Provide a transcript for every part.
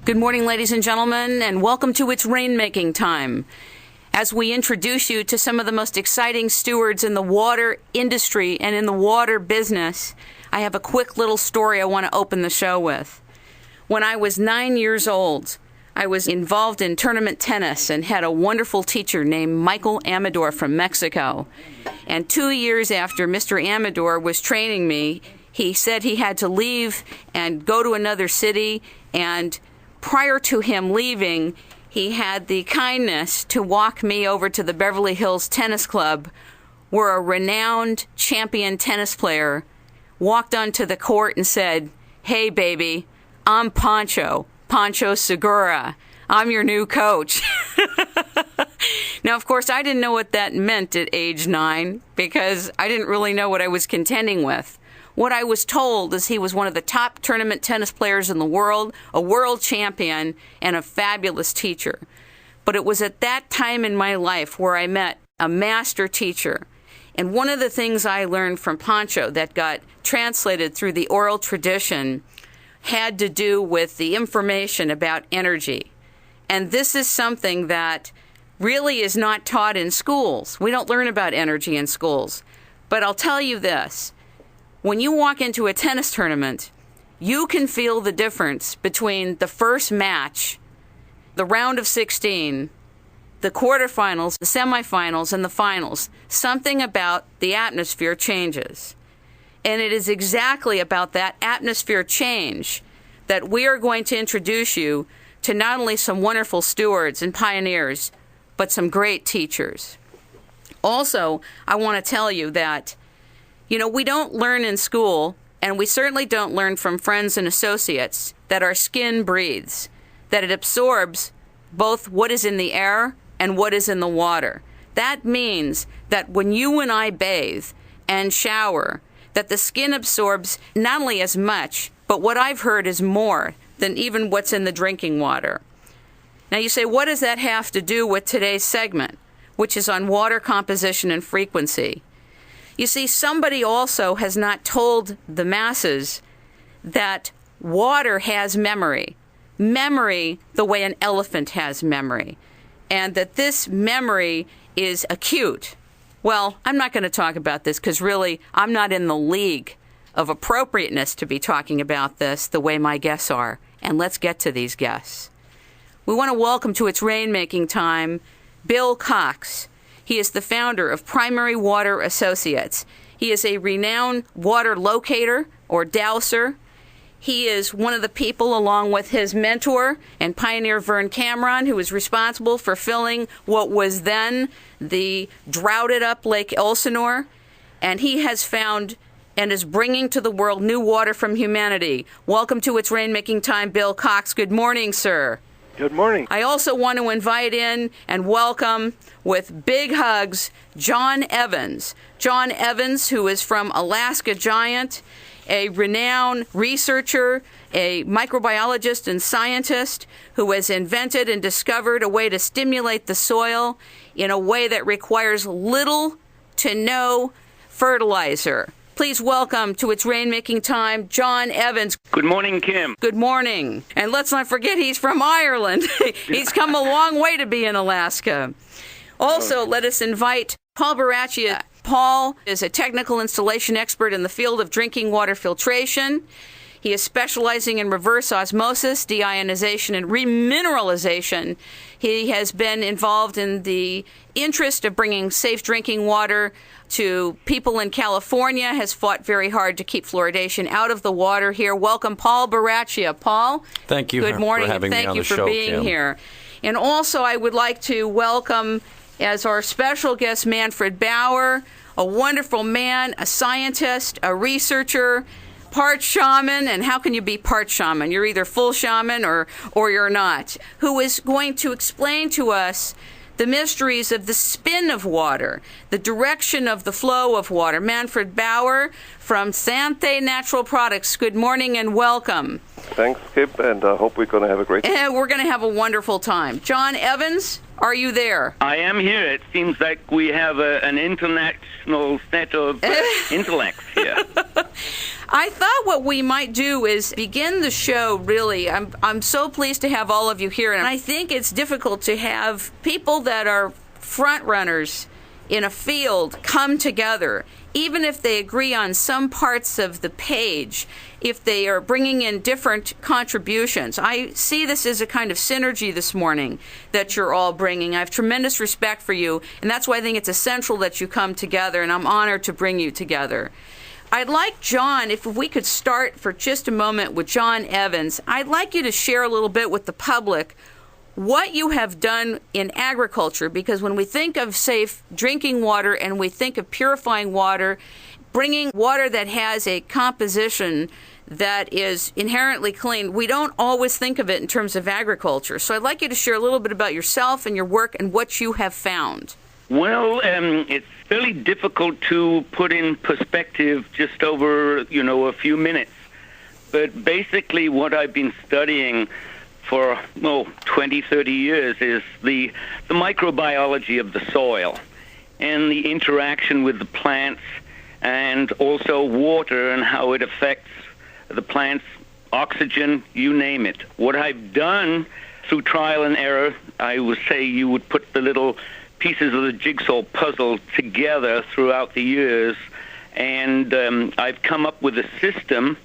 Good morning, ladies and gentlemen, and welcome to It's Rainmaking Time. As we introduce you to some of the most exciting stewards in the water industry and in the water business, I have a quick little story I want to open the show with. When I was 9 years old, I was involved in tournament tennis and had a wonderful teacher named Michael Amador from Mexico. And 2 years after Mr. Amador was training me, he said he had to leave and go to another city, and prior to him leaving, he had the kindness to walk me over to the Beverly Hills Tennis Club, where a renowned champion tennis player walked onto the court and said, "Hey, baby, I'm Pancho Segura. I'm your new coach." Now, of course, I didn't know what that meant at age 9 because I didn't really know what I was contending with. What I was told is he was one of the top tournament tennis players in the world, a world champion, and a fabulous teacher. But it was at that time in my life where I met a master teacher. And one of the things I learned from Pancho that got translated through the oral tradition had to do with the information about energy. And this is something that really is not taught in schools. We don't learn about energy in schools. But I'll tell you this. When you walk into a tennis tournament, you can feel the difference between the first match, the round of 16, the quarterfinals, the semifinals, and the finals. Something about the atmosphere changes. And it is exactly about that atmosphere change that we are going to introduce you to not only some wonderful stewards and pioneers, but some great teachers. Also, I want to tell you that we don't learn in school, and we certainly don't learn from friends and associates, that our skin breathes, that it absorbs both what is in the air and what is in the water. That means that when you and I bathe and shower, that the skin absorbs not only as much, but what I've heard is more than even what's in the drinking water. Now you say, what does that have to do with today's segment, which is on water composition and frequency? You see, somebody also has not told the masses that water has memory. Memory the way an elephant has memory. And that this memory is acute. Well, I'm not going to talk about this because really I'm not in the league of appropriateness to be talking about this the way my guests are. And let's get to these guests. We want to welcome to It's Rainmaking Time Bill Cox. He is the founder of Primary Water Associates. He is a renowned water locator or dowser. He is one of the people, along with his mentor and pioneer Vern Cameron, who is responsible for filling what was then the droughted up Lake Elsinore. And he has found and is bringing to the world new water from humanity. Welcome to It's Rainmaking Time, Bill Cox. Good morning, sir. Good morning. I also want to invite in and welcome with big hugs John Evans. John Evans, who is from Alaska Giant, a renowned researcher, a microbiologist and scientist who has invented and discovered a way to stimulate the soil in a way that requires little to no fertilizer. Please welcome to It's Rainmaking Time, John Evans. Good morning, Kim. Good morning. And let's not forget he's from Ireland. He's come a long way to be in Alaska. Also, let us invite Paul Baraccia. Paul is a technical installation expert in the field of drinking water filtration. He is specializing in reverse osmosis, deionization, and remineralization. He has been involved in the interest of bringing safe drinking water to people in California, has fought very hard to keep fluoridation out of the water here. Welcome, Paul Baraccia. Paul. Thank you. Good morning, for having and thank me on you the for show, being Kim. here. And also, I would like to welcome as our special guest Manfred Bauer, a wonderful man, a scientist, a researcher, part shaman, and how can you be part shaman? You're either full shaman or you're not, who is going to explain to us the mysteries of the spin of water, the direction of the flow of water. Manfred Bauer from Sante Natural Products. Good morning and welcome. Thanks, Kip, and I hope we're going to have a great time. We're going to have a wonderful time. John Evans, Are you there? I am here. It seems like we have an international set of intellects here. I thought what we might do is begin the show, really. I'm so pleased to have all of you here, and I think it's difficult to have people that are front runners in a field come together, even if they agree on some parts of the page, if they are bringing in different contributions. I see this as a kind of synergy this morning that you're all bringing. I have tremendous respect for you, and that's why I think it's essential that you come together, and I'm honored to bring you together. I'd like John, if we could start for just a moment with John Evans, I'd like you to share a little bit with the public what you have done in agriculture, because when we think of safe drinking water and we think of purifying water, bringing water that has a composition that is inherently clean, we don't always think of it in terms of agriculture. So I'd like you to share a little bit about yourself and your work and what you have found. Well, it's fairly difficult to put in perspective just over, a few minutes. But basically what I've been studying for 20, 30 years is the microbiology of the soil and the interaction with the plants and also water and how it affects the plants, oxygen, you name it. What I've done through trial and error, I would say you would put the little pieces of the jigsaw puzzle together throughout the years, and I've come up with a system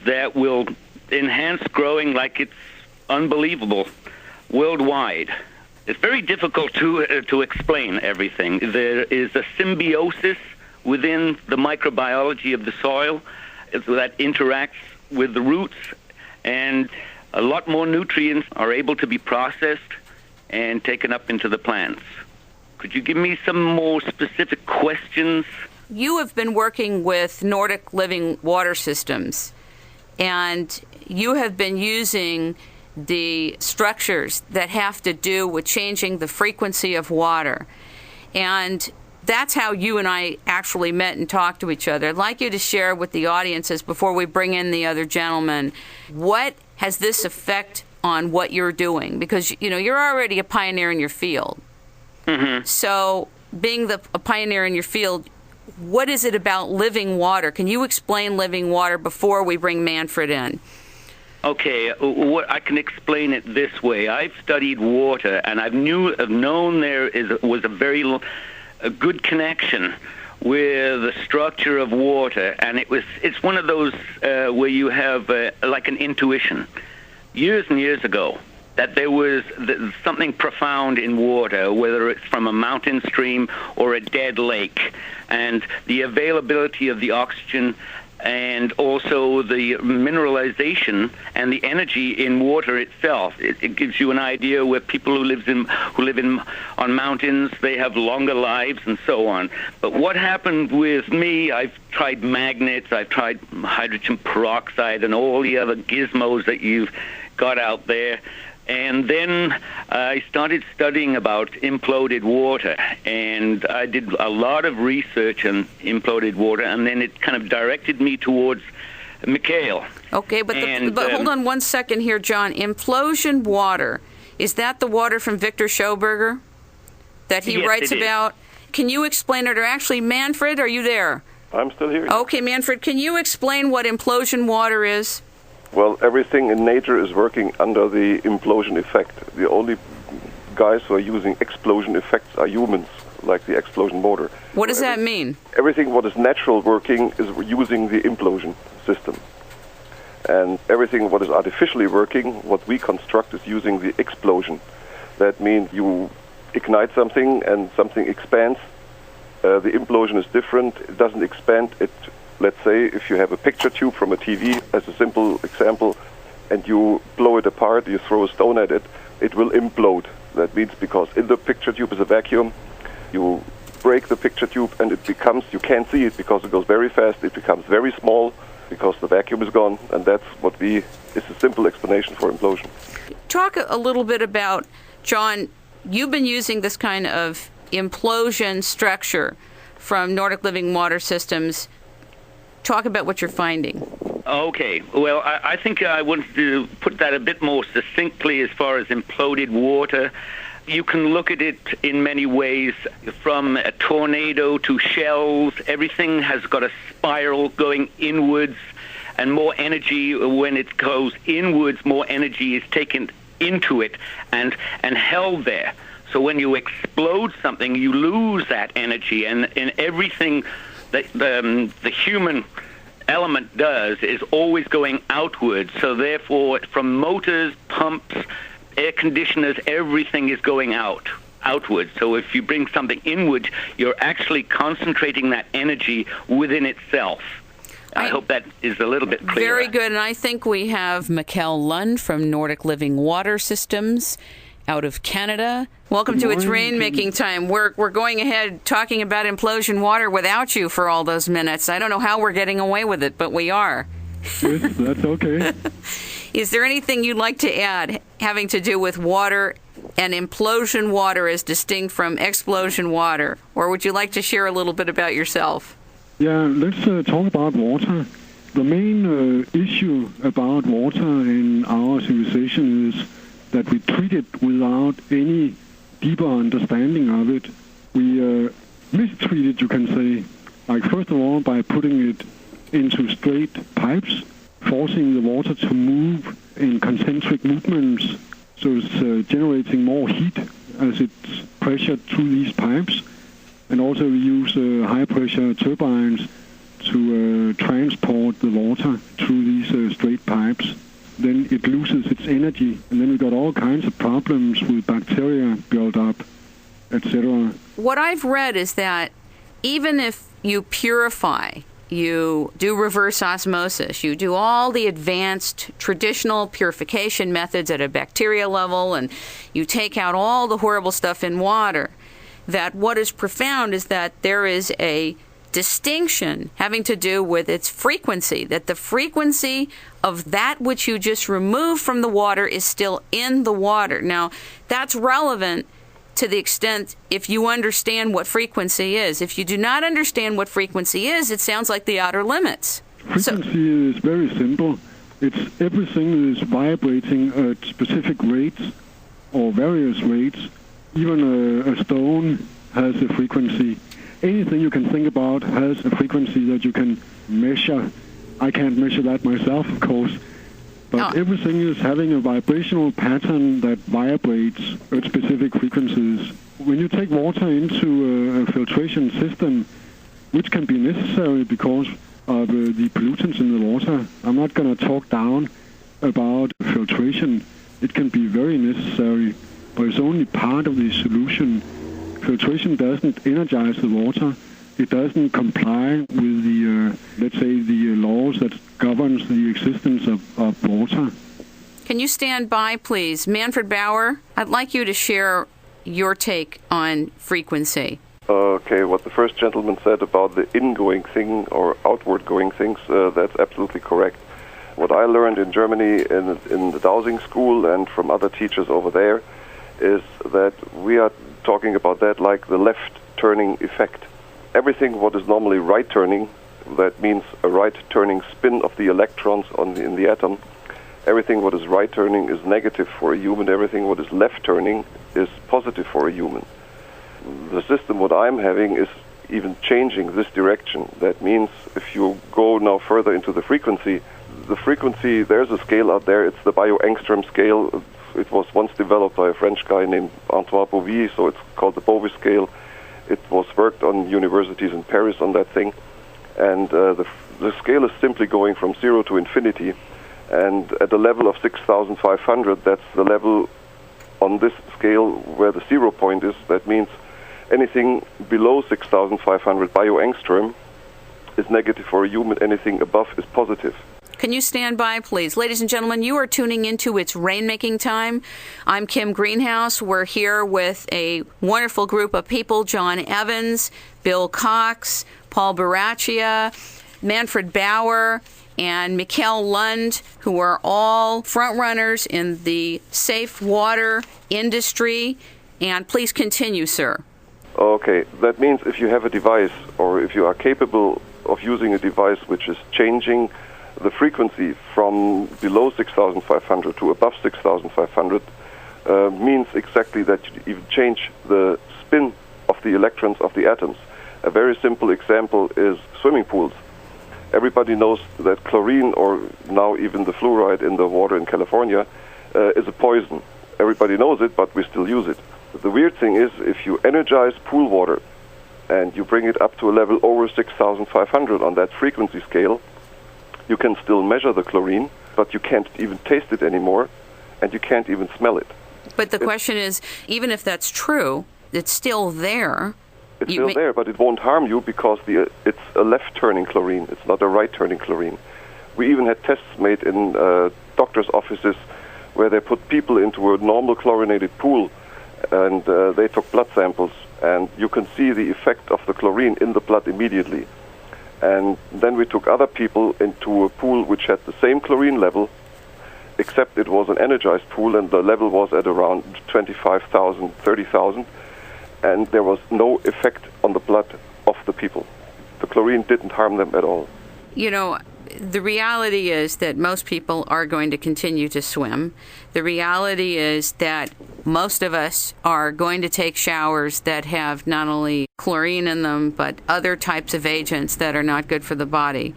that will enhance growing like it's unbelievable worldwide. It's very difficult to explain everything. There is a symbiosis within the microbiology of the soil that interacts with the roots, and a lot more nutrients are able to be processed and taken up into the plants. Could you give me some more specific questions? You have been working with Nordic Living Water Systems, and you have been using the structures that have to do with changing the frequency of water. And that's how you and I actually met and talked to each other. I'd like you to share with the audiences, before we bring in the other gentleman, what has this effect on what you're doing? Because, you're already a pioneer in your field. Mm-hmm. So being a pioneer in your field, what is it about living water? Can you explain living water before we bring Manfred in? Okay, I can explain it this way. I've studied water, and I've known there was a good connection with the structure of water, and it's one of those where you have like an intuition. Years and years ago, that there was something profound in water, whether it's from a mountain stream or a dead lake, and the availability of the oxygen and also the mineralization and the energy in water itself. It gives you an idea where people who live on mountains, they have longer lives and so on. But what happened with me, I've tried magnets, I've tried hydrogen peroxide and all the other gizmos that you've got out there. And then I started studying about imploded water, and I did a lot of research on imploded water, and then it kind of directed me towards Mikhail. Okay, but hold on one second here, John. Implosion water, is that the water from Victor Schoberger that he writes about? Can you explain it? Or actually, Manfred, are you there? I'm still here. Okay, Manfred, can you explain what implosion water is? Well, everything in nature is working under the implosion effect. The only guys who are using explosion effects are humans, like the explosion motor. What does that mean? Everything what is natural working is using the implosion system. And everything what is artificially working, what we construct, is using the explosion. That means you ignite something and something expands. The implosion is different. It doesn't expand. Let's say if you have a picture tube from a TV, as a simple example, and you blow it apart, you throw a stone at it, it will implode. That means because in the picture tube is a vacuum, you break the picture tube and you can't see it because it goes very fast, it becomes very small because the vacuum is gone, and that's is a simple explanation for implosion. Talk a little bit about, John, you've been using this kind of implosion structure from Nordic Living Water Systems. Talk about what you're finding. Okay. Well, I think I wanted to put that a bit more succinctly as far as imploded water. You can look at it in many ways, from a tornado to shells. Everything has got a spiral going inwards, and more energy, when it goes inwards, more energy is taken into it and held there. So when you explode something, you lose that energy, and in everything that the human element does is always going outwards. So therefore, from motors, pumps, air conditioners, everything is going outwards. So if you bring something inward, you're actually concentrating that energy within itself. I hope that is a little bit clearer. Very good. And I think we have Mikkel Lund from Nordic Living Water Systems out of Canada. Welcome to It's Rainmaking Time. We're going ahead talking about implosion water without you for all those minutes. I don't know how we're getting away with it, but we are. Yes, that's okay. Is there anything you'd like to add having to do with water and implosion water as distinct from explosion water? Or would you like to share a little bit about yourself? Yeah, let's talk about water. The main issue about water in our civilization is that we treat it without any deeper understanding of it. We mistreat it, you can say. Like, first of all, by putting it into straight pipes, forcing the water to move in concentric movements, so it's generating more heat as it's pressured through these pipes. And also we use high-pressure turbines to transport the water through these straight pipes. Then it loses its energy, and then we got all kinds of problems with bacteria built up, etc. What I've read is that even if you purify, you do reverse osmosis, you do all the advanced traditional purification methods at a bacteria level, and you take out all the horrible stuff in water, that what is profound is that there is a distinction having to do with its frequency, that the frequency of that which you just removed from the water is still in the water. Now, that's relevant to the extent if you understand Frequency is. If you do not understand what frequency is, it sounds like the outer limits. Frequency is very simple. It's everything is vibrating at specific rates or various rates. Even a stone has a frequency. Anything you can think about has a frequency that you can measure. I can't measure that myself, of course. But everything is having a vibrational pattern that vibrates at specific frequencies. When you take water into a filtration system, which can be necessary because of the pollutants in the water, I'm not going to talk down about filtration. It can be very necessary, but it's only part of the solution. Filtration doesn't energize the water. It doesn't comply with the, let's say, the laws that governs the existence of water. Can you stand by, please? Manfred Bauer, I'd like you to share your take on frequency. Okay, what the first gentleman said about the ingoing thing or outward going things, that's absolutely correct. What I learned in Germany in the dowsing school and from other teachers over there is that we are talking about that like the left turning effect. Everything what is normally right turning, that means a right turning spin of the electrons in the atom. Everything what is right turning is negative for a human. Everything what is left turning is positive for a human. The system what I'm having is even changing this direction. That means if you go now further into the frequency, there's a scale out there. It's the bio-angstrom scale. It was once developed by a French guy named Antoine Bovie, so it's called the Bovie scale. It was worked on universities in Paris on that thing. And the scale is simply going from 0 to infinity. And at the level of 6,500, that's the level on this scale where the 0 point is. That means anything below 6,500 bio-angstrom is negative for a human. Anything above is positive. Can you stand by, please? Ladies and gentlemen, you are tuning into It's Rainmaking Time. I'm Kim Greenhouse. We're here with a wonderful group of people, John Evans, Bill Cox, Paul Baraccia, Manfred Bauer, and Mikkel Lund, who are all front-runners in the safe water industry. And please continue, sir. Okay, that means if you have a device or if you are capable of using a device which is changing the frequency from below 6,500 to above 6,500, means exactly that you even change the spin of the electrons of the atoms. A very simple example is swimming pools. Everybody knows that chlorine, or now even the fluoride in the water in California, is a poison. Everybody knows it, but we still use it. The weird thing is, if you energize pool water and you bring it up to a level over 6,500 on that frequency scale, you can still measure the chlorine, but you can't even taste it anymore, and you can't even smell it. But the question is, even if that's true, it's still there. It's still there, but it won't harm you because it's a left-turning chlorine. It's not a right-turning chlorine. We even had tests made in doctors' offices where they put people into a normal chlorinated pool, and they took blood samples, and you can see the effect of the chlorine in the blood immediately. And then we took other people into a pool which had the same chlorine level, except it was an energized pool, and the level was at around 25,000, 30,000, and there was no effect on the blood of the people. The chlorine didn't harm them at all. You know, the reality is that most people are going to continue to swim. The reality is that most of us are going to take showers that have not only chlorine in them, but other types of agents that are not good for the body.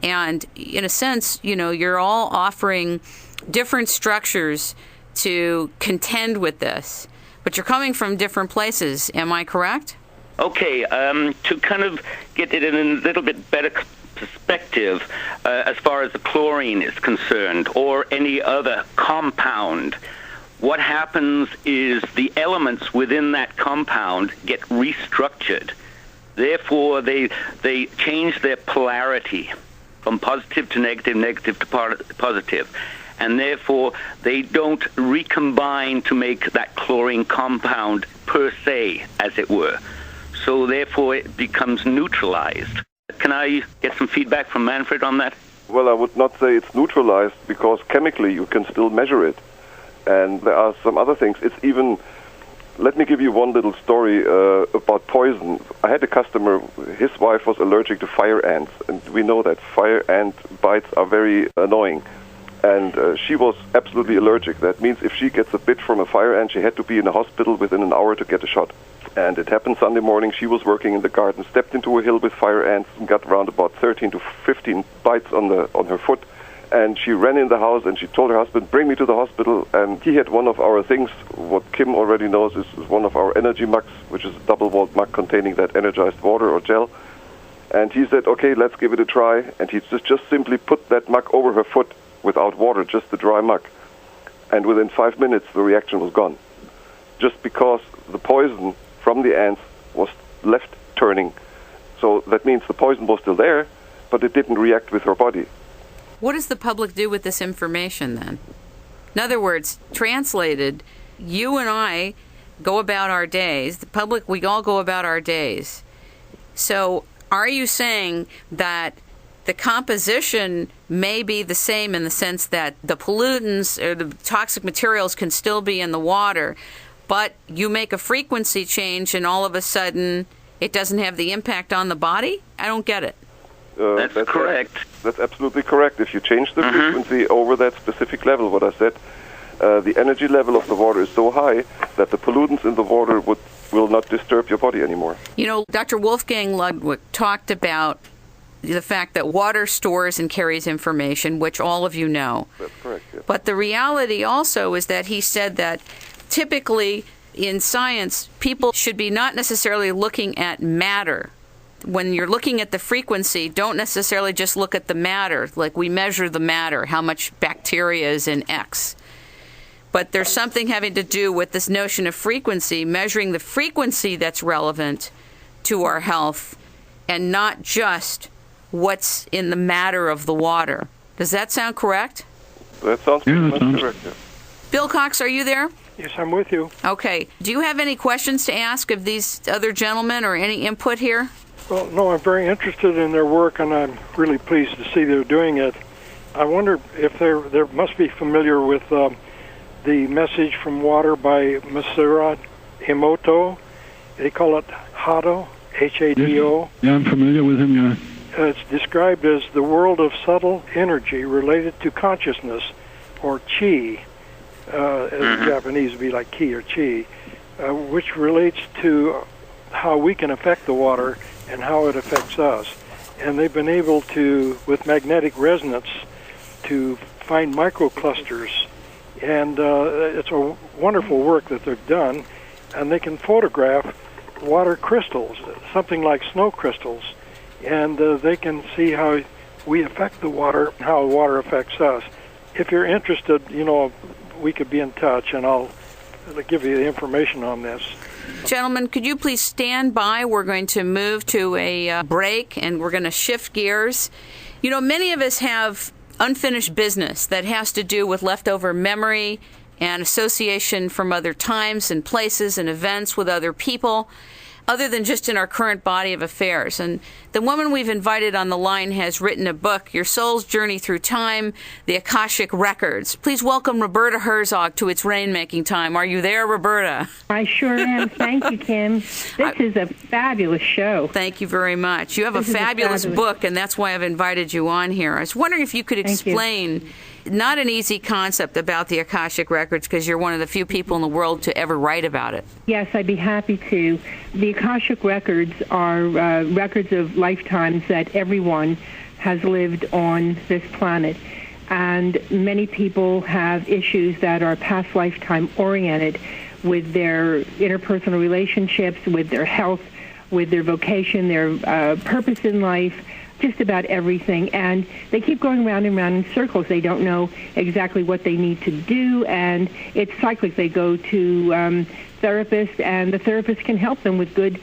And in a sense, you know, you're all offering different structures to contend with this, but you're coming from different places. Am I correct? Okay, to kind of get it in a little bit better perspective, as far as the chlorine is concerned, or any other compound, what happens is the elements within that compound get restructured. Therefore, they change their polarity from positive to negative, negative to positive. And therefore, they don't recombine to make that chlorine compound per se, as it were. So therefore, it becomes neutralized. Can I get some feedback from Manfred on that? Well, I would not say it's neutralized, because chemically you can still measure it. And there are some other things. It's even... Let me give you one little story about poison. I had a customer, his wife was allergic to fire ants, and we know that fire ant bites are very annoying. And she was absolutely allergic. That means if she gets a bit from a fire ant, she had to be in a hospital within an hour to get a shot. And it happened Sunday morning. She was working in the garden, stepped into a hill with fire ants, and got around about 13 to 15 bites on her foot. And she ran in the house, and she told her husband, bring me to the hospital. And he had one of our things, what Kim already knows is one of our energy mugs, which is a double-walled mug containing that energized water or gel. And he said, okay, let's give it a try. And he just simply put that mug over her foot without water, just the dry mug. And within 5 minutes, the reaction was gone. Just because the poison from the ants was left turning. So that means the poison was still there, but it didn't react with her body. What does the public do with this information then? In other words, translated, you and I go about our days. The public, we all go about our days. So are you saying that the composition may be the same in the sense that the pollutants or the toxic materials can still be in the water, but you make a frequency change and all of a sudden it doesn't have the impact on the body? I don't get it. That's correct. That's absolutely correct. If you change the frequency over that specific level, what I said, the energy level of the water is so high that the pollutants in the water will not disturb your body anymore. You know, Dr. Wolfgang Ludwig talked about the fact that water stores and carries information, which all of you know. That's correct, yes. But the reality also is that he said that typically in science, people should be not necessarily looking at matter. When you're looking at the frequency, don't necessarily just look at the matter, like we measure the matter, how much bacteria is in X. But there's something having to do with this notion of frequency, measuring the frequency that's relevant to our health and not just what's in the matter of the water. Does that sound correct? That sounds correct, yeah. Bill Cox, are you there? Yes, I'm with you. Okay. Do you have any questions to ask of these other gentlemen or any input here? Well, no, I'm very interested in their work, and I'm really pleased to see they're doing it. I wonder if they must be familiar with the message from water by Masaru Emoto. They call it Hado, H-A-D-O. Yeah, I'm familiar with him, yeah. It's described as the world of subtle energy related to consciousness, or chi. as the Japanese would be like ki or chi, which relates to how we can affect the water and how it affects us. And they've been able to, with magnetic resonance, to find microclusters. And it's a wonderful work that they've done. And they can photograph water crystals, something like snow crystals. And they can see how we affect the water, how water affects us. If you're interested, we could be in touch, and I'll give you the information on this. Gentlemen, could you please stand by? We're going to move to a break, and we're going to shift gears. Many of us have unfinished business that has to do with leftover memory and association from other times and places and events with other people, other than just in our current body of affairs. And the woman we've invited on the line has written a book, Your Soul's Journey Through Time, The Akashic Records. Please welcome Roberta Herzog to It's Rainmaking Time. Are you there, Roberta? I sure am. Thank you, Kim. This is a fabulous show. Thank you very much. You have a fabulous book, and that's why I've invited you on here. I was wondering if you could explain, not an easy concept about the Akashic Records, because you're one of the few people in the world to ever write about it. Yes, I'd be happy to. The Akashic Records are records of lifetimes that everyone has lived on this planet. And many people have issues that are past lifetime oriented with their interpersonal relationships, with their health, with their vocation, their purpose in life, just about everything. And they keep going round and round in circles. They don't know exactly what they need to do, and it's cyclic. They go to therapists, and the therapist can help them with good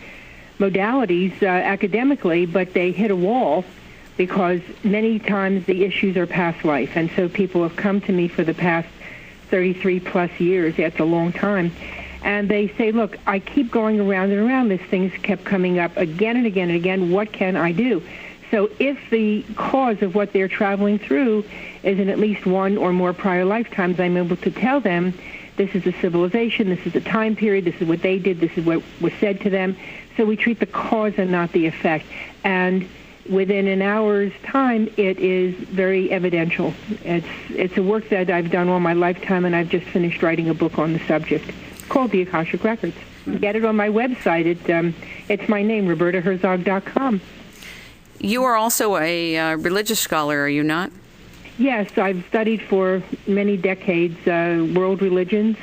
modalities academically, but they hit a wall because many times the issues are past life. And so people have come to me for the past 33-plus years. That's a long time. And they say, look, I keep going around and around. This thing's kept coming up again and again and again. What can I do? So if the cause of what they're traveling through is in at least one or more prior lifetimes, I'm able to tell them this is a civilization, this is a time period, this is what they did, this is what was said to them. So we treat the cause and not the effect. And within an hour's time, it is very evidential. It's a work that I've done all my lifetime, and I've just finished writing a book on the subject called The Akashic Records. Get it on my website. It's my name, RobertaHerzog.com. You are also a religious scholar, are you not? Yes, I've studied for many decades world religions,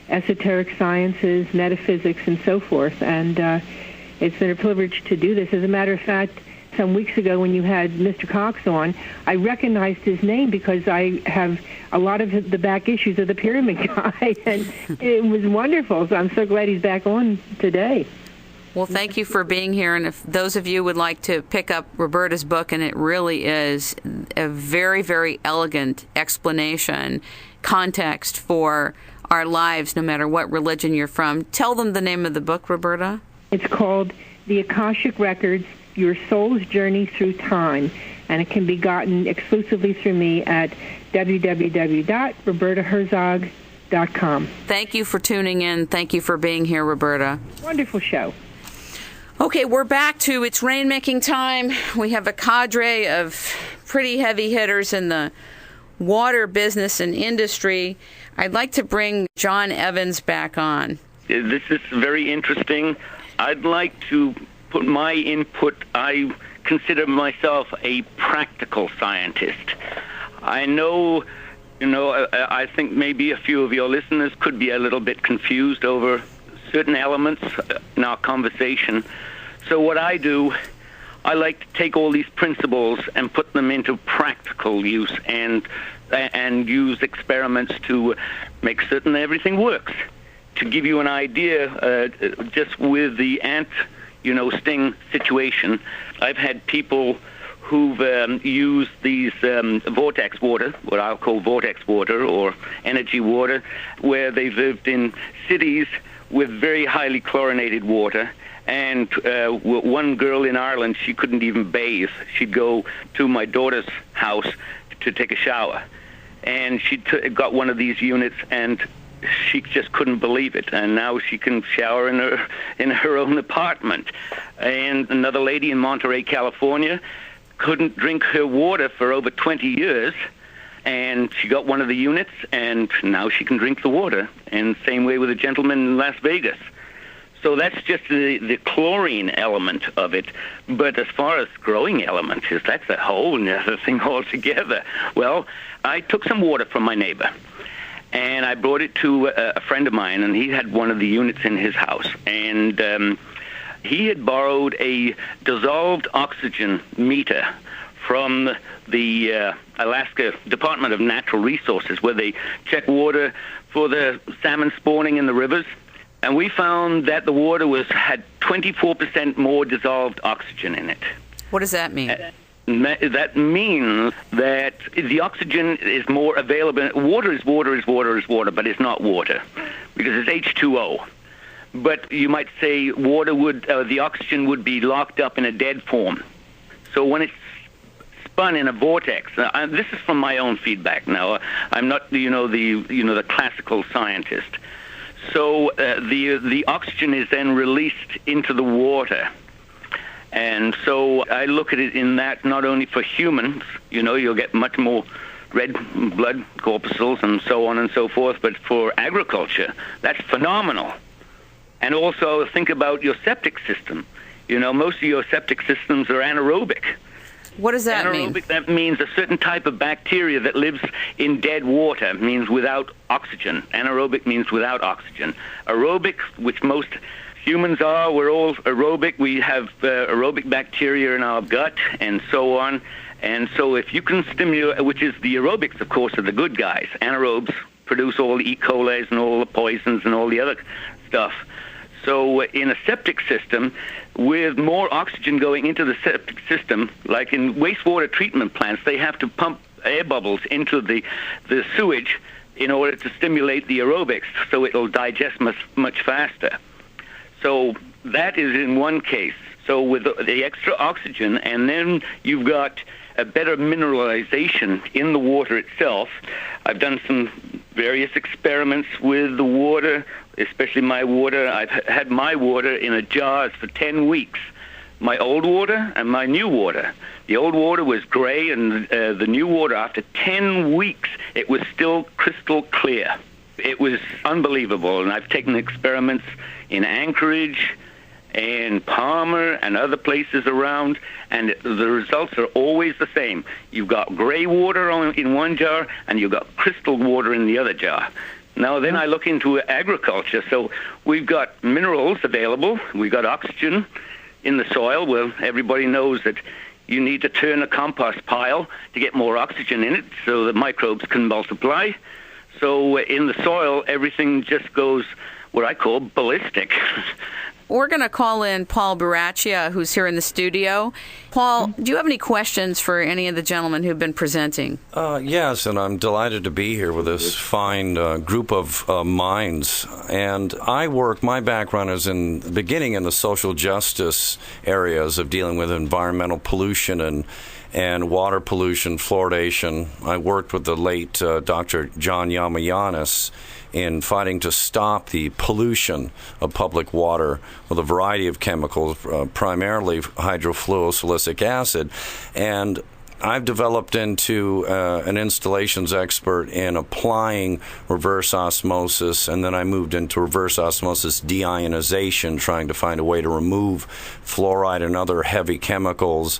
esoteric sciences, metaphysics, and so forth. And it's been a privilege to do this. As a matter of fact, some weeks ago when you had Mr. Cox on, I recognized his name because I have a lot of the back issues of the Pyramid Guy, and it was wonderful. So I'm so glad he's back on today. Well, thank you for being here. And if those of you would like to pick up Roberta's book, and it really is a very, very elegant explanation, context for our lives, no matter what religion you're from. Tell them the name of the book, Roberta. It's called The Akashic Records, Your Soul's Journey Through Time, and it can be gotten exclusively through me at www.robertaherzog.com. Thank you for tuning in. Thank you for being here, Roberta. Wonderful show. Okay, we're back to It's Rainmaking Time. We have a cadre of pretty heavy hitters in the water business and industry. I'd like to bring John Evans back on. This is very interesting. I'd like to put my input. I consider myself a practical scientist. I know, I think maybe a few of your listeners could be a little bit confused over certain elements in our conversation. So what I do, I like to take all these principles and put them into practical use and use experiments to make certain everything works. To give you an idea, just with the ant, sting situation, I've had people who've used these vortex water, what I'll call vortex water or energy water, where they've lived in cities with very highly chlorinated water. And one girl in Ireland, she couldn't even bathe. She'd go to my daughter's house to take a shower. And she got one of these units, and she just couldn't believe it. And now she can shower in her own apartment. And another lady in Monterey, California, couldn't drink her water for over 20 years. And she got one of the units, and now she can drink the water. And same way with a gentleman in Las Vegas. So that's just the chlorine element of it. But as far as growing elements, that's a whole other thing altogether. Well, I took some water from my neighbor, and I brought it to a friend of mine, and he had one of the units in his house. And he had borrowed a dissolved oxygen meter from the Alaska Department of Natural Resources, where they check water for the salmon spawning in the rivers. And we found that the water had 24% more dissolved oxygen in it. What does that mean? That means that the oxygen is more available. Water is water is water is water, but it's not water because it's H2O. But you might say the oxygen would be locked up in a dead form. So when it's spun in a vortex. This is from my own feedback. Now, I'm not, the classical scientist. So the oxygen is then released into the water, and so I look at it in that not only for humans, you'll get much more red blood corpuscles and so on and so forth, but for agriculture, that's phenomenal. And also think about your septic system. Most of your septic systems are anaerobic. What does that mean? Anaerobic, that means a certain type of bacteria that lives in dead water, means without oxygen. Anaerobic means without oxygen. Aerobic, which most humans are, we're all aerobic. We have aerobic bacteria in our gut and so on. And so if you can stimulate, which is the aerobics, of course, are the good guys. Anaerobes produce all the E. coli's and all the poisons and all the other stuff. So in a septic system, with more oxygen going into the septic system, like in wastewater treatment plants, they have to pump air bubbles into the sewage in order to stimulate the aerobics so it'll digest much faster. So that is in one case. So with the extra oxygen, and then you've got a better mineralization in the water itself. I've done some various experiments with the water, especially my water. I've had my water in jars for 10 weeks, my old water and my new water. The old water was gray, and the new water, after 10 weeks, it was still crystal clear. It was unbelievable, and I've taken experiments in Anchorage and Palmer and other places around, and the results are always the same. You've got gray water in one jar, and you've got crystal water in the other jar. Now, then I look into agriculture. So we've got minerals available. We've got oxygen in the soil. Well, everybody knows that you need to turn a compost pile to get more oxygen in it so the microbes can multiply. So in the soil, everything just goes what I call ballistic. We're going to call in Paul Baraccia, who's here in the studio. Paul, do you have any questions for any of the gentlemen who've been presenting? Yes, and I'm delighted to be here with this fine group of minds. And my background is beginning in the social justice areas of dealing with environmental pollution and water pollution, fluoridation. I worked with the late Dr. John Yamayanis in fighting to stop the pollution of public water with a variety of chemicals, primarily hydrofluorosilicic acid. And I've developed into an installations expert in applying reverse osmosis, and then I moved into reverse osmosis deionization, trying to find a way to remove fluoride and other heavy chemicals,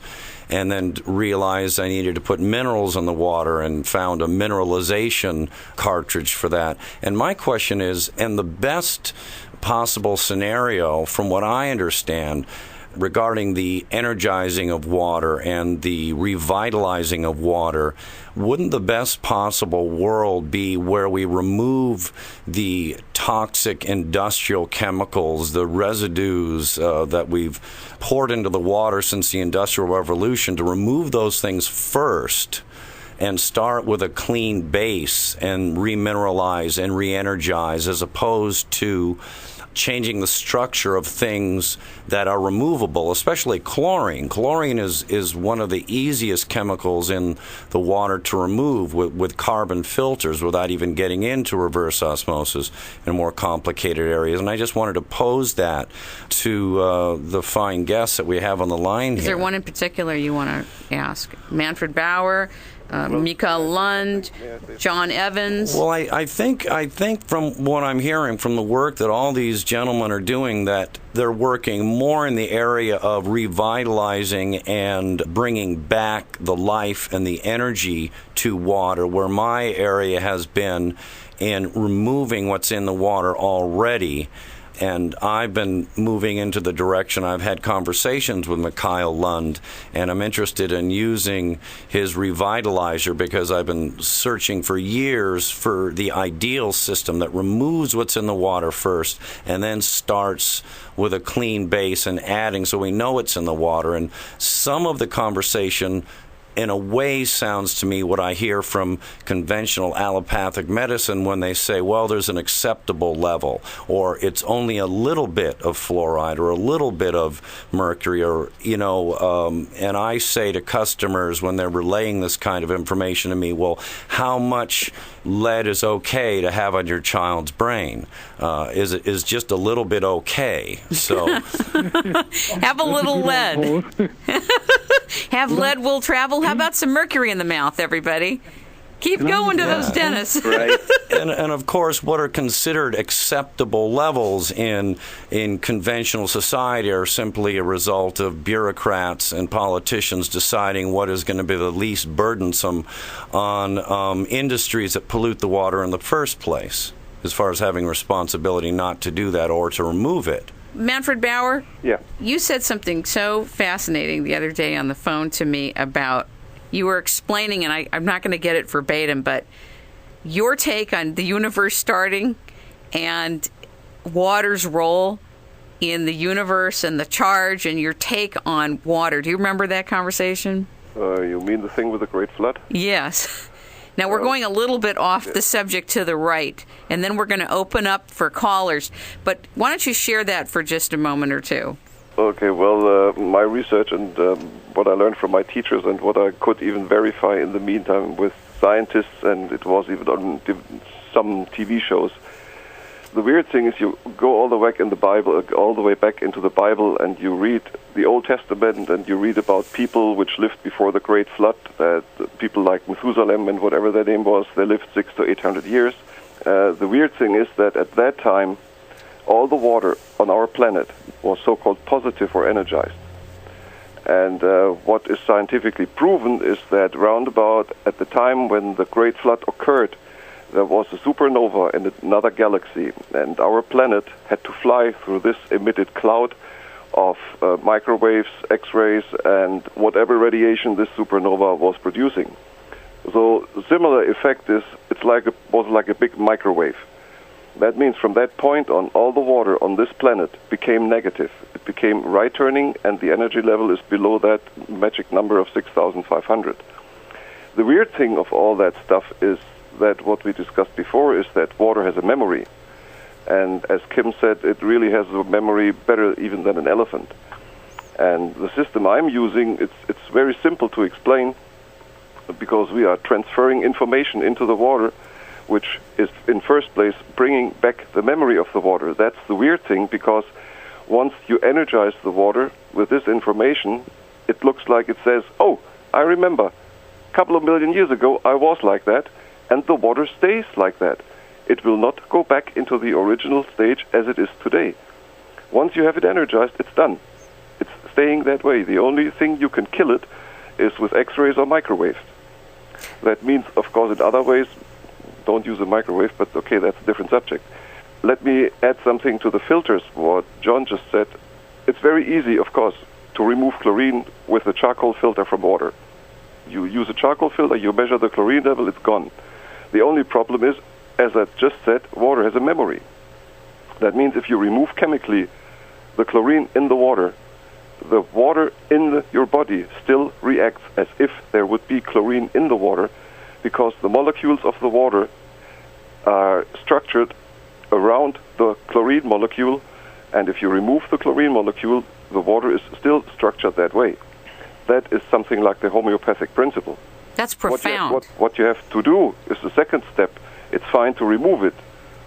and then realized I needed to put minerals in the water and found a mineralization cartridge for that. And my question is, in the best possible scenario, from what I understand, regarding the energizing of water and the revitalizing of water, wouldn't the best possible world be where we remove the toxic industrial chemicals, the residues that we've poured into the water since the Industrial Revolution, to remove those things first and start with a clean base and remineralize and re-energize, as opposed to changing the structure of things that are removable, especially chlorine. Chlorine is one of the easiest chemicals in the water to remove with carbon filters without even getting into reverse osmosis in more complicated areas. And I just wanted to pose that to the fine guests that we have on the line here. Is there one in particular you want to ask? Manfred Bauer, Mika Lund, John Evans. Well, I think from what I'm hearing from the work that all these gentlemen are doing, that they're working more in the area of revitalizing and bringing back the life and the energy to water, where my area has been in removing what's in the water already. And I've been moving into the direction. I've had conversations with Mikhail Lund, and I'm interested in using his revitalizer because I've been searching for years for the ideal system that removes what's in the water first and then starts with a clean base and adding so we know it's in the water. And some of the conversation in a way sounds to me what I hear from conventional allopathic medicine when they say, well, there's an acceptable level, or it's only a little bit of fluoride or a little bit of mercury, or, and I say to customers when they're relaying this kind of information to me, well, how much lead is okay to have on your child's brain? Is just a little bit okay? So have a little lead. Have lead will travel. How about some mercury in the mouth, everybody? Keep going to those dentists. Right. And of course, what are considered acceptable levels in conventional society are simply a result of bureaucrats and politicians deciding what is going to be the least burdensome on industries that pollute the water in the first place, as far as having responsibility not to do that or to remove it. Manfred Bauer? Yeah. You said something so fascinating the other day on the phone to me about, you were explaining, and I'm not going to get it verbatim, but your take on the universe starting and water's role in the universe and the charge, and your take on water. Do you remember that conversation? You mean the thing with the Great Flood? Yes. Now, we're going a little bit off the subject to the right, and then we're going to open up for callers. But why don't you share that for just a moment or two? Okay, well, my research and what I learned from my teachers and what I could even verify in the meantime with scientists, and it was even on some TV shows. The weird thing is you go all the way back in the Bible, all the way back into the Bible, and you read the Old Testament, and you read about people which lived before the Great Flood, that people like Methuselah and whatever their name was, they lived 600 to 800 years. The weird thing is that at that time, all the water on our planet was so-called positive or energized. And what is scientifically proven is that roundabout at the time when the Great Flood occurred, there was a supernova in another galaxy, and our planet had to fly through this emitted cloud of microwaves, X-rays, and whatever radiation this supernova was producing. So the similar effect is was like a big microwave. That means from that point on, all the water on this planet became negative. It became right-turning, and the energy level is below that magic number of 6,500. The weird thing of all that stuff is that what we discussed before is that water has a memory. And as Kim said, it really has a memory better even than an elephant. And the system I'm using, it's very simple to explain, because we are transferring information into the water, which is in first place bringing back the memory of the water. That's the weird thing, because once you energize the water with this information, it looks like it says, oh, I remember, a couple of million years ago I was like that, and the water stays like that. It will not go back into the original stage as it is today. Once you have it energized, it's done. It's staying that way. The only thing you can kill it is with X-rays or microwaves. That means, of course, in other ways, don't use a microwave, but okay, that's a different subject. Let me add something to the filters, what John just said. It's very easy, of course, to remove chlorine with a charcoal filter from water. You use a charcoal filter, you measure the chlorine level, it's gone. The only problem is, as I just said, water has a memory. That means if you remove chemically the chlorine in the water in your body still reacts as if there would be chlorine in the water, because the molecules of the water are structured around the chlorine molecule, and if you remove the chlorine molecule, the water is still structured that way. That is something like the homeopathic principle. That's profound. What you have to do is the second step. It's fine to remove it,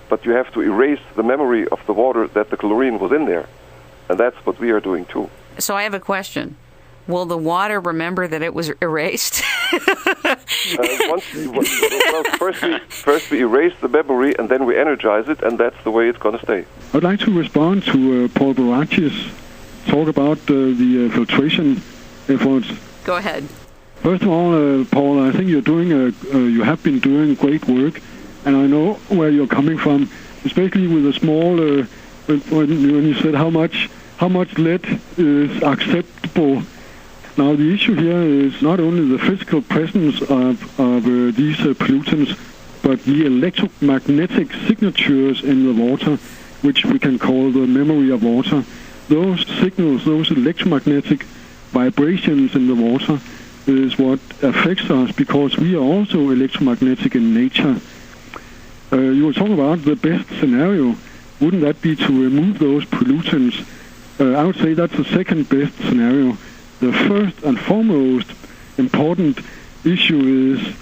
but you have to erase the memory of the water that the chlorine was in there. And that's what we are doing too. So I have a question. Will the water remember that it was erased? First we erase the memory, and then we energize it, and that's the way it's going to stay. I'd like to respond to Paul Baracci's talk about the filtration efforts. Go ahead. First of all, Paul, I think you have been doing great work, and I know where you're coming from, especially with the small. When you said how much lead is acceptable. Now the issue here is not only the physical presence of these pollutants, but the electromagnetic signatures in the water, which we can call the memory of water. Those signals, those electromagnetic vibrations in the water, is what affects us because we are also electromagnetic in nature. You were talking about the best scenario. Wouldn't that be to remove those pollutants? I would say that's the second best scenario. The first and foremost important issue is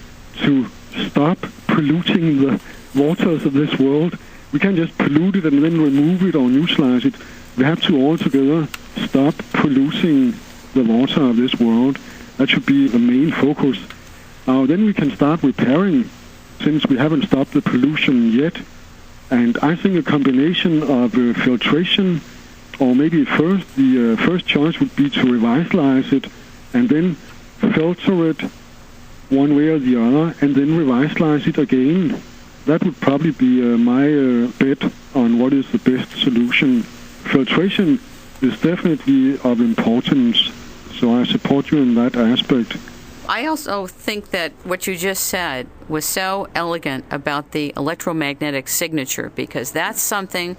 to stop polluting the waters of this world. We can't just pollute it and then remove it or neutralize it. We have to altogether stop polluting the water of this world. That should be the main focus. Now then we can start repairing, since we haven't stopped the pollution yet. And I think a combination of filtration, or maybe the first choice would be to revitalize it and then filter it one way or the other and then revitalize it again. That would probably be my bet on what is the best solution. Filtration is definitely of importance, so I support you in that aspect. I also think that what you just said was so elegant about the electromagnetic signature, because that's something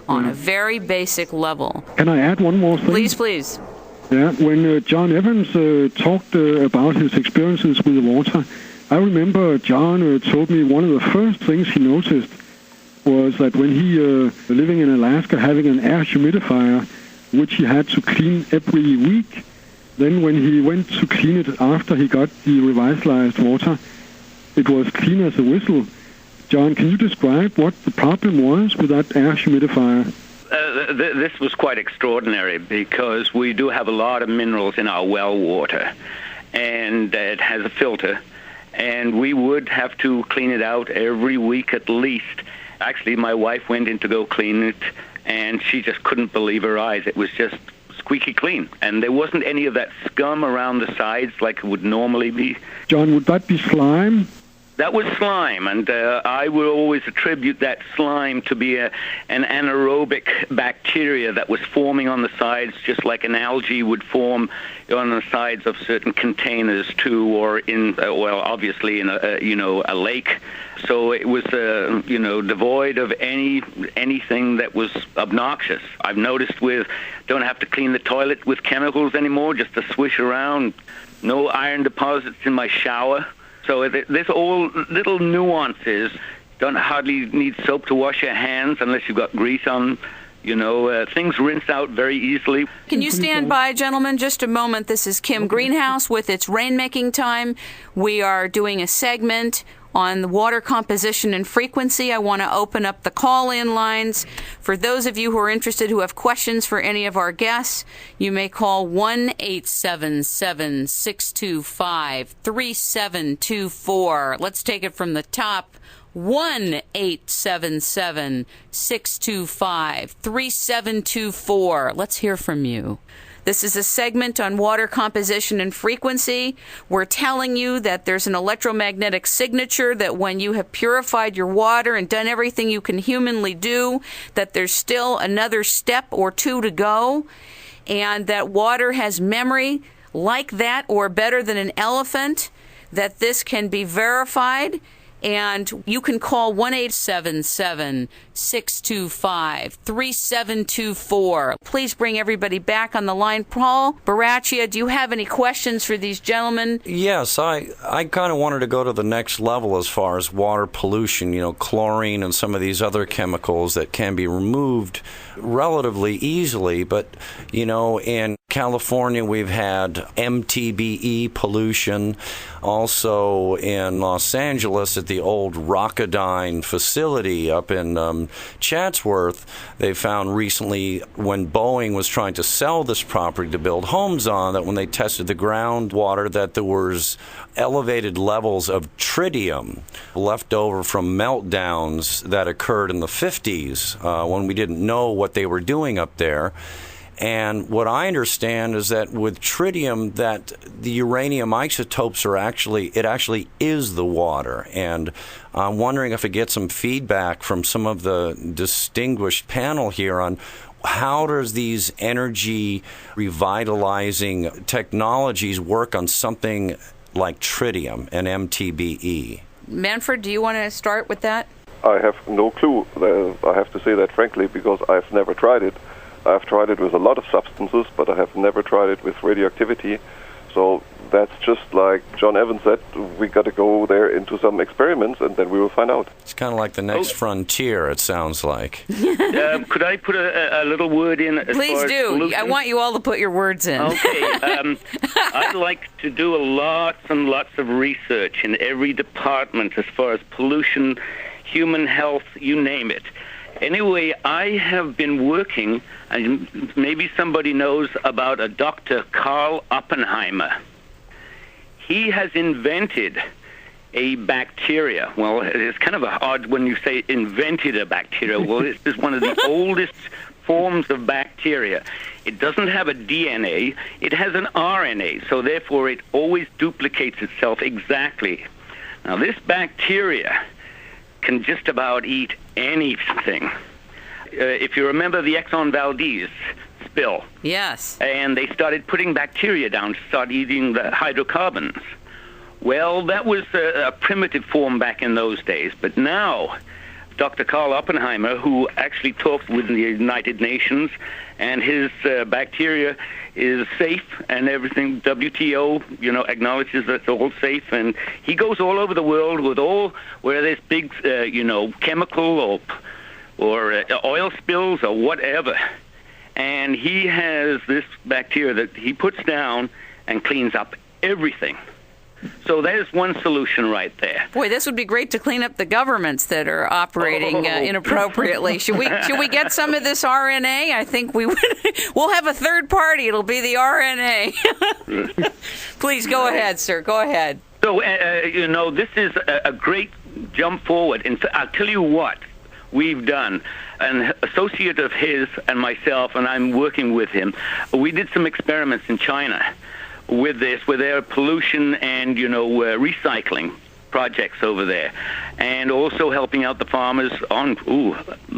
on a very basic level. Can I add one more thing? Please, please. Yeah, when John Evans talked about his experiences with the water, I remember John told me one of the first things he noticed was that when he, living in Alaska, having an air humidifier, which he had to clean every week, then when he went to clean it after he got the revitalized water, it was clean as a whistle. John, can you describe what the problem was with that air humidifier? This was quite extraordinary because we do have a lot of minerals in our well water, and it has a filter, and we would have to clean it out every week at least. Actually, my wife went in to go clean it, and she just couldn't believe her eyes. It was just squeaky clean, and there wasn't any of that scum around the sides like it would normally be. John, would that be slime? That was slime, and I would always attribute that slime to be an anaerobic bacteria that was forming on the sides, just like an algae would form on the sides of certain containers too, or in obviously in a lake. So it was devoid of anything that was obnoxious. I've noticed don't have to clean the toilet with chemicals anymore, just to swish around. No iron deposits in my shower. So there's all little nuances. Don't hardly need soap to wash your hands unless you've got grease on. Things rinse out very easily. Can you stand by, gentlemen, just a moment? This is Kim Greenhouse with It's Rainmaking Time. We are doing a segment on the water composition and frequency. I want to open up the call-in lines. For those of you who are interested, who have questions for any of our guests, you may call 1-877-625-3724. Let's take it from the top. 1-877-625-3724. Let's hear from you. This is a segment on water composition and frequency. We're telling you that there's an electromagnetic signature, that when you have purified your water and done everything you can humanly do, that there's still another step or two to go, and that water has memory like that or better than an elephant, that this can be verified. And you can call 1-877-625-3724. Please bring everybody back on the line. Paul Baraccia, do you have any questions for these gentlemen? Yes, I kind of wanted to go to the next level as far as water pollution, chlorine and some of these other chemicals that can be removed relatively easily. But, and California, we've had MTBE pollution. Also in Los Angeles at the old Rocketdyne facility up in Chatsworth, they found recently when Boeing was trying to sell this property to build homes on, that when they tested the groundwater, that there was elevated levels of tritium left over from meltdowns that occurred in the 50s when we didn't know what they were doing up there. And what I understand is that with tritium, that the uranium isotopes are actually is the water. And I'm wondering if I get some feedback from some of the distinguished panel here on how does these energy revitalizing technologies work on something like tritium and MTBE? Manfred, do you want to start with that? I have no clue. I have to say that frankly, because I've never tried it. I've tried it with a lot of substances, but I have never tried it with radioactivity. So that's just like John Evans said, we got to go there into some experiments, and then we will find out. It's kind of like the next frontier, it sounds like. Could I put a little word in? Please do. Pollution? I want you all to put your words in. Okay. I'd like to do lots and lots of research in every department as far as pollution, human health, you name it. Anyway, I have been working, and maybe somebody knows about a Dr. Karl Oppenheimer. He has invented a bacteria. Well, it's kind of odd when you say invented a bacteria. Well, this is one of the oldest forms of bacteria. It doesn't have a DNA. It has an RNA, so therefore it always duplicates itself exactly. Now, this bacteria can just about eat anything. If you remember the Exxon Valdez spill. Yes. And they started putting bacteria down to start eating the hydrocarbons. Well, that was a primitive form back in those days. But now, Dr. Karl Oppenheimer, who actually talked with the United Nations, and his bacteria is safe and everything. WTO, acknowledges that it's all safe, and he goes all over the world with where there's big, chemical or oil spills or whatever, and he has this bacteria that he puts down and cleans up everything. So there's one solution right there. Boy, this would be great to clean up the governments that are operating inappropriately. Should we get some of this RNA? I think we'll have a third party. It'll be the RNA. Please go ahead, sir. Go ahead. So this is a great jump forward. And I'll tell you what we've done. An associate of his and myself, and I'm working with him. We did some experiments in China with their pollution and, recycling projects over there, and also helping out the farmers on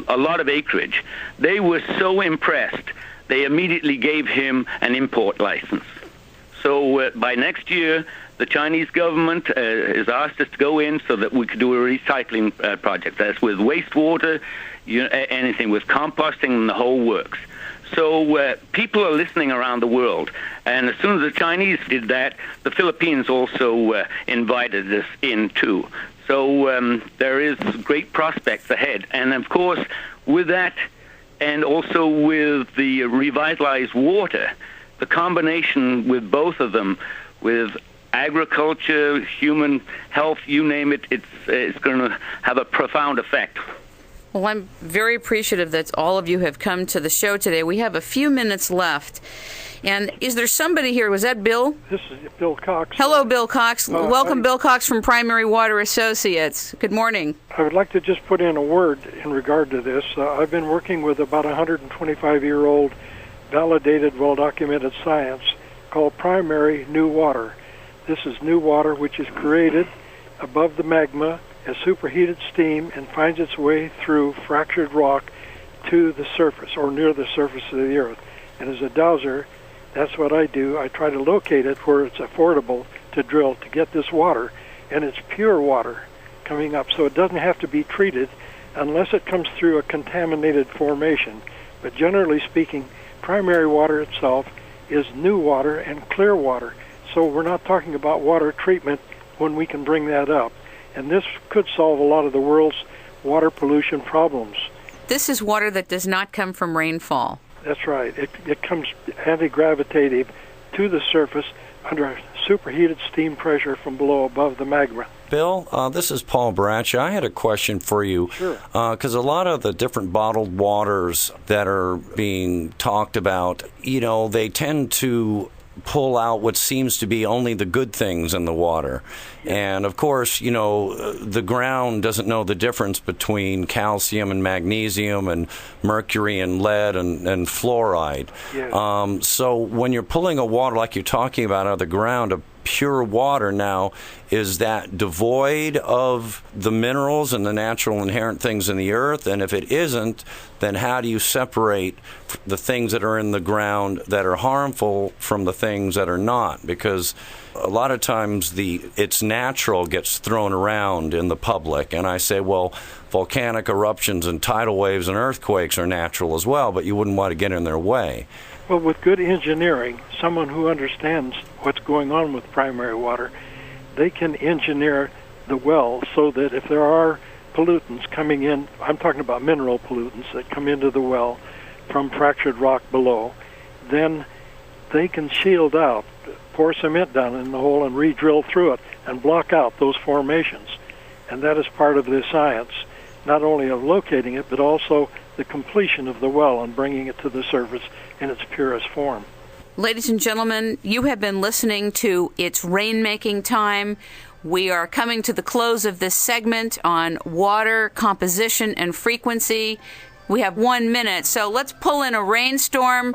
a lot of acreage. They were so impressed, they immediately gave him an import license. So by next year, the Chinese government has asked us to go in so that we could do a recycling project. That's with wastewater, anything with composting, and the whole works. So people are listening around the world. And as soon as the Chinese did that, the Philippines also invited us in too. So there is great prospects ahead. And of course, with that, and also with the revitalized water, the combination with both of them, with agriculture, human health, you name it, it's going to have a profound effect. Well, I'm very appreciative that all of you have come to the show today. We have a few minutes left. And is there somebody here? Was that Bill? This is Bill Cox. Hello, Bill Cox. Welcome, Bill Cox from Primary Water Associates. Good morning. I would like to just put in a word in regard to this. I've been working with about 125-year-old validated, well-documented science called primary new water. This is new water which is created above the magma as superheated steam and finds its way through fractured rock to the surface or near the surface of the earth. And as a dowser, that's what I do. I try to locate it where it's affordable to drill to get this water, and it's pure water coming up, so it doesn't have to be treated unless it comes through a contaminated formation. But generally speaking, primary water itself is new water and clear water. So we're not talking about water treatment when we can bring that up. And this could solve a lot of the world's water pollution problems. This is water that does not come from rainfall. That's right. It comes anti-gravitative to the surface under superheated steam pressure from below above the magma. Bill, this is Paul Baraccia. I had a question for you. Sure. Because a lot of the different bottled waters that are being talked about, they tend to pull out what seems to be only the good things in the water. And of course, the ground doesn't know the difference between calcium and magnesium and mercury and lead and fluoride. Yes. So when you're pulling a water like you're talking about out of the ground, a pure water now, is that devoid of the minerals and the natural inherent things in the earth? And if it isn't, then how do you separate the things that are in the ground that are harmful from the things that are not? Because a lot of times it's natural gets thrown around in the public, and I say, well, volcanic eruptions and tidal waves and earthquakes are natural as well, but you wouldn't want to get in their way. Well, with good engineering, someone who understands what's going on with primary water, they can engineer the well so that if there are pollutants coming in, I'm talking about mineral pollutants that come into the well from fractured rock below, then they can shield out, pour cement down in the hole and re-drill through it and block out those formations. And that is part of the science, not only of locating it, but also the completion of the well and bringing it to the surface in its purest form. Ladies and gentlemen, you have been listening to It's Rainmaking Time. We are coming to the close of this segment on water composition and frequency. We have 1 minute, so let's pull in a rainstorm.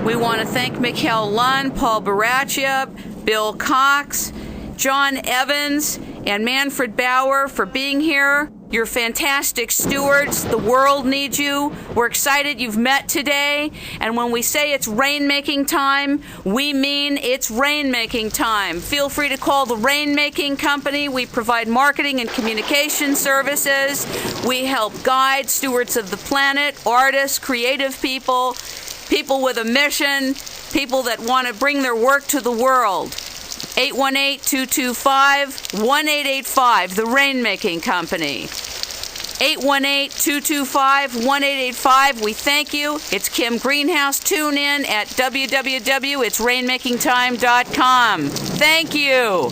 We want to thank Mikhail Lund, Paul Baraccia, Bill Cox, John Evans, and Manfred Bauer for being here. You're fantastic stewards. The world needs you. We're excited you've met today. And when we say it's rainmaking time, we mean it's rainmaking time. Feel free to call the Rainmaking Company. We provide marketing and communication services. We help guide stewards of the planet, artists, creative people, people with a mission, people that want to bring their work to the world. 818-225-1885, the Rainmaking Company. 818-225-1885. We thank you. It's Kim Greenhouse. Tune in at www.itsrainmakingtime.com. Thank you.